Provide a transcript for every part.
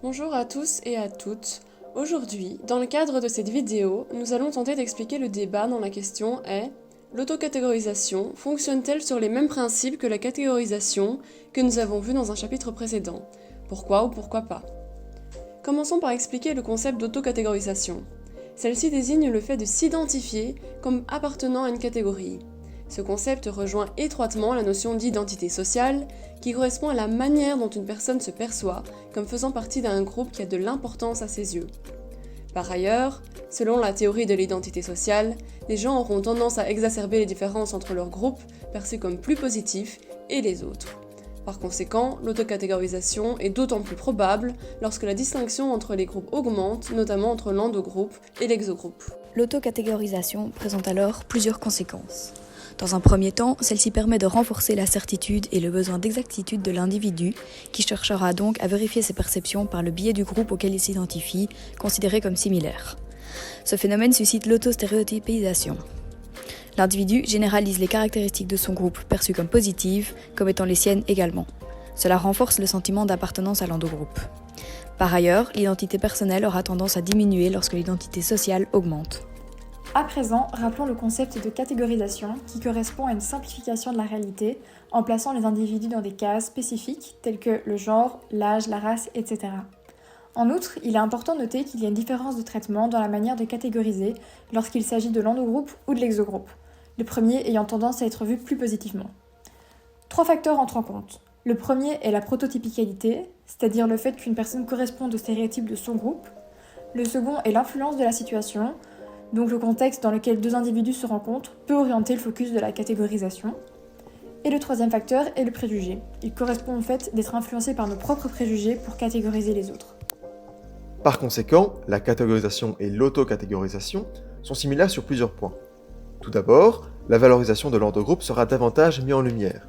Bonjour à tous et à toutes. Aujourd'hui, dans le cadre de cette vidéo, nous allons tenter d'expliquer le débat dont la question est: l'autocatégorisation fonctionne-t-elle sur les mêmes principes que la catégorisation que nous avons vu dans un chapitre précédent? Pourquoi ou pourquoi pas? Commençons par expliquer le concept d'autocatégorisation. Celle-ci désigne le fait de s'identifier comme appartenant à une catégorie. Ce concept rejoint étroitement la notion d'identité sociale, qui correspond à la manière dont une personne se perçoit comme faisant partie d'un groupe qui a de l'importance à ses yeux. Par ailleurs, selon la théorie de l'identité sociale, les gens auront tendance à exacerber les différences entre leurs groupes perçus comme plus positifs et les autres. Par conséquent, l'autocatégorisation est d'autant plus probable lorsque la distinction entre les groupes augmente, notamment entre l'endogroupe et l'exogroupe. L'autocatégorisation présente alors plusieurs conséquences. Dans un premier temps, celle-ci permet de renforcer la certitude et le besoin d'exactitude de l'individu, qui cherchera donc à vérifier ses perceptions par le biais du groupe auquel il s'identifie, considéré comme similaire. Ce phénomène suscite l'autostéréotypisation. L'individu généralise les caractéristiques de son groupe perçues comme positives, comme étant les siennes également. Cela renforce le sentiment d'appartenance à l'endogroupe. Par ailleurs, l'identité personnelle aura tendance à diminuer lorsque l'identité sociale augmente. À présent, rappelons le concept de catégorisation qui correspond à une simplification de la réalité en plaçant les individus dans des cases spécifiques telles que le genre, l'âge, la race, etc. En outre, il est important de noter qu'il y a une différence de traitement dans la manière de catégoriser lorsqu'il s'agit de l'endogroupe ou de l'exogroupe, le premier ayant tendance à être vu plus positivement. 3 facteurs entrent en compte. Le premier est la prototypicalité, c'est-à-dire le fait qu'une personne corresponde au stéréotype de son groupe. Le second est l'influence de la situation, donc le contexte dans lequel 2 individus se rencontrent peut orienter le focus de la catégorisation. Et le troisième facteur est le préjugé. Il correspond au fait d'être influencé par nos propres préjugés pour catégoriser les autres. Par conséquent, la catégorisation et l'autocatégorisation sont similaires sur plusieurs points. Tout d'abord, la valorisation de l'endogroupe sera davantage mise en lumière.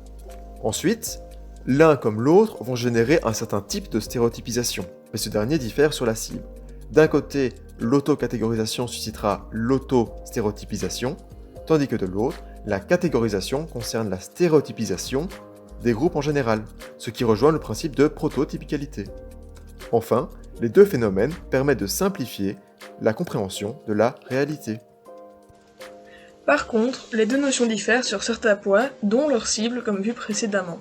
Ensuite, l'un comme l'autre vont générer un certain type de stéréotypisation, mais ce dernier diffère sur la cible. D'un côté, l'autocatégorisation suscitera l'autostéréotypisation, tandis que de l'autre, la catégorisation concerne la stéréotypisation des groupes en général, ce qui rejoint le principe de prototypicalité. Enfin, les deux phénomènes permettent de simplifier la compréhension de la réalité. Par contre, les deux notions diffèrent sur certains points, dont leur cible comme vu précédemment.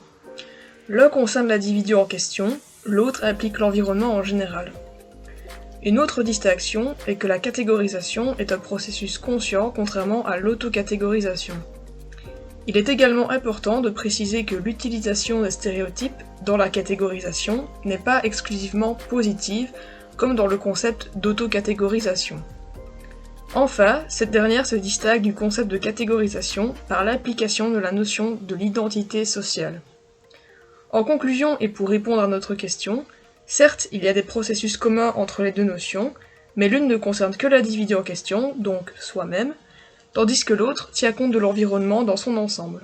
L'un concerne l'individu en question, l'autre implique l'environnement en général. Une autre distinction est que la catégorisation est un processus conscient contrairement à l'autocatégorisation. Il est également important de préciser que l'utilisation des stéréotypes dans la catégorisation n'est pas exclusivement positive, comme dans le concept d'autocatégorisation. Enfin, cette dernière se distingue du concept de catégorisation par l'application de la notion de l'identité sociale. En conclusion, et pour répondre à notre question, certes, il y a des processus communs entre les deux notions, mais l'une ne concerne que l'individu en question, donc soi-même, tandis que l'autre tient compte de l'environnement dans son ensemble.